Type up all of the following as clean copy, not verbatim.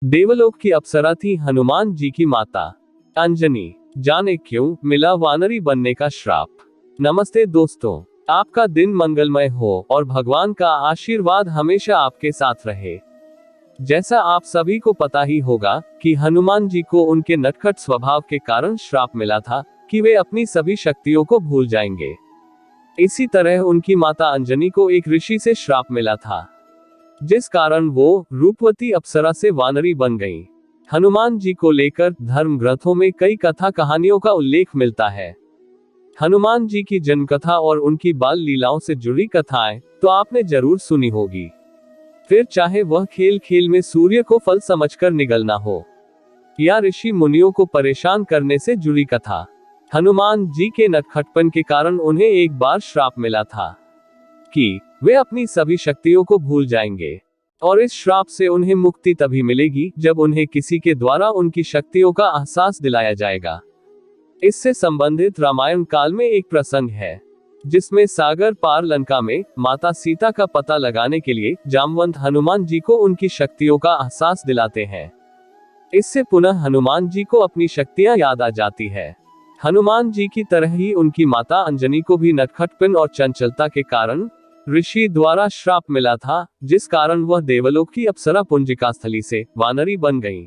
देवलोक की अप्सरा थी हनुमान जी की माता अंजनी। जाने क्यों मिला वानरी बनने का श्राप। नमस्ते दोस्तों, आपका दिन मंगलमय हो और भगवान का आशीर्वाद हमेशा आपके साथ रहे। जैसा आप सभी को पता ही होगा कि हनुमान जी को उनके नटखट स्वभाव के कारण श्राप मिला था कि वे अपनी सभी शक्तियों को भूल जाएंगे। इसी तरह उनकी माता अंजनी को एक ऋषि से श्राप मिला था, जिस कारण वो रूपवती अप्सरा से वानरी बन गईं। हनुमान जी को लेकर धर्म ग्रंथों में कई कथा कहानियों का उल्लेख मिलता है। हनुमान जी की जन्म कथा और उनकी बाल लीलाओं से जुड़ी कथाएं तो आपने जरूर सुनी होगी। फिर चाहे वह खेल खेल में सूर्य को फल समझकर निगलना हो, या ऋषि मुनियों को परेशान करने से जुड़ी कथा। हनुमान जी के नटखटपन के कारण उन्हें एक बार श्राप मिला था कि वे अपनी सभी शक्तियों को भूल जाएंगे, और इस श्राप से उन्हें मुक्ति तभी मिलेगी जब उन्हें किसी के द्वारा उनकी शक्तियों का एहसास दिलाया जाएगा। इससे संबंधित रामायण काल में एक प्रसंग है, जिसमें सागर पार लंका में माता सीता का पता लगाने के लिए जामवंत हनुमान जी को उनकी शक्तियों का एहसास दिलाते हैं। इससे पुनः हनुमान जी को अपनी शक्तियां याद आ जाती है। हनुमान जी की तरह ही उनकी माता अंजनी को भी नटखटपन और चंचलता के कारण ऋषि द्वारा श्राप मिला था, जिस कारण वह देवलोक की अप्सरा पुंजिकास्थली से वानरी बन गईं।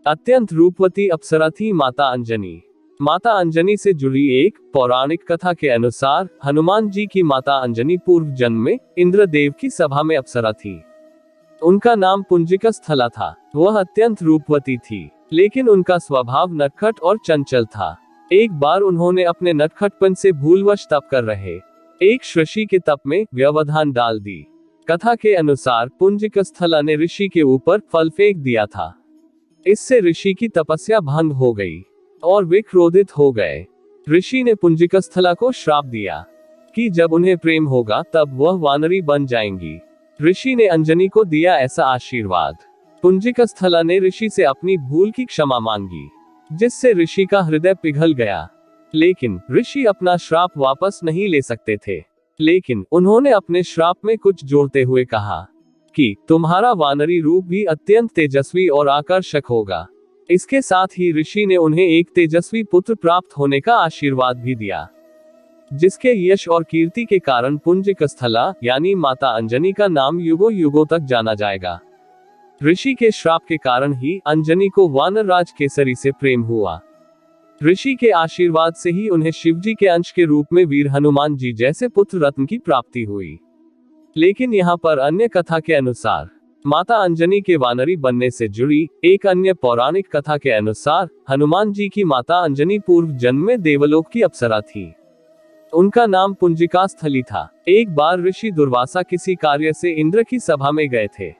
अत्यंत रूपवती अप्सरा थी माता अंजनी। माता अंजनी से जुड़ी एक पौराणिक कथा के अनुसार हनुमान जी की माता अंजनी पूर्व जन्म में इंद्रदेव की सभा में अप्सरा थी। उनका नाम पुंजिकास्थला था। वह अत्यंत रूपवती थी, लेकिन उनका स्वभाव नटखट और चंचल था। एक बार उन्होंने अपने नटखटपन से भूलवश तप कर रहे एक ऋषि के तप में व्यवधान डाल दी। कथा के अनुसार पुंजिकास्थला ने ऋषि के ऊपर फल फेंक दिया था। इससे ऋषि की तपस्या भंग हो गई और वे क्रोधित हो गए। ऋषि ने पुंजिकास्थला को श्राप दिया कि जब उन्हें प्रेम होगा तब वह वानरी बन जाएंगी। ऋषि ने अंजनी को दिया ऐसा आशीर्वाद। पुंजिकास्थला ने ऋषि से अपनी भूल की क्षमा मांगी, जिससे ऋषि का हृदय पिघल गया। लेकिन ऋषि अपना श्राप वापस नहीं ले सकते थे। लेकिन उन्होंने अपने श्राप में कुछ जोड़ते हुए कहा कि तुम्हारा वानरी रूप भी अत्यंत तेजस्वी और आकर्षक होगा। इसके साथ ही ऋषि ने उन्हें एक तेजस्वी पुत्र प्राप्त होने का आशीर्वाद भी दिया, जिसके यश और कीर्ति के कारण पुंजिकास्थला यानी माता अंजनी का नाम युगों युगों तक जाना जाएगा। ऋषि के श्राप के कारण ही अंजनी को वानर राज केसरी से प्रेम हुआ। ऋषि के आशीर्वाद से ही उन्हें शिवजी के अंश के रूप में वीर हनुमान जी जैसे पुत्र रत्न की प्राप्ति हुई। लेकिन यहाँ पर अन्य कथा के अनुसार माता अंजनी के वानरी बनने से जुड़ी एक अन्य पौराणिक कथा के अनुसार हनुमान जी की माता अंजनी पूर्व जन्म में देवलोक की अप्सरा थी। उनका नाम पुंजिकास्थली था। एक बार ऋषि दुर्वासा किसी कार्य से इंद्र की सभा में गए थे।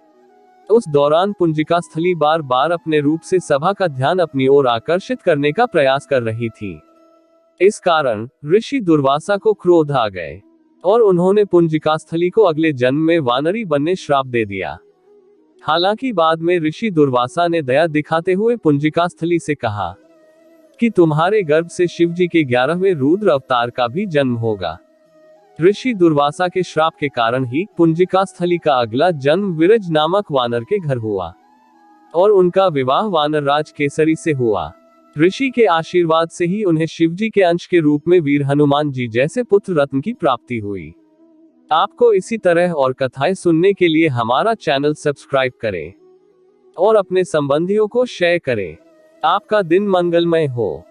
उस दौरान पुंजिकास्थली बार बार अपने रूप से सभा का ध्यान अपनी ओर आकर्षित करने का प्रयास कर रही थी। इस कारण ऋषि दुर्वासा को क्रोध आ गए और उन्होंने पुंजिकास्थली को अगले जन्म में वानरी बनने श्राप दे दिया। हालांकि बाद में ऋषि दुर्वासा ने दया दिखाते हुए पुंजिकास्थली से कहा कि तुम्हारे गर्भ से शिवजी के 11वें रुद्र अवतार का भी जन्म होगा। ऋषि दुर्वासा के श्राप के कारण ही पुंजिकास्थली का अगला जन्म विरज नामक वानर के घर हुआ और उनका विवाह वानर राज केसरी से हुआ। ऋषि के आशीर्वाद से ही उन्हें शिवजी के अंश के रूप में वीर हनुमान जी जैसे पुत्र रत्न की प्राप्ति हुई। आपको इसी तरह और कथाएं सुनने के लिए हमारा चैनल सब्सक्राइब करें और अपने संबंधियों को शेयर करें। आपका दिन मंगलमय हो।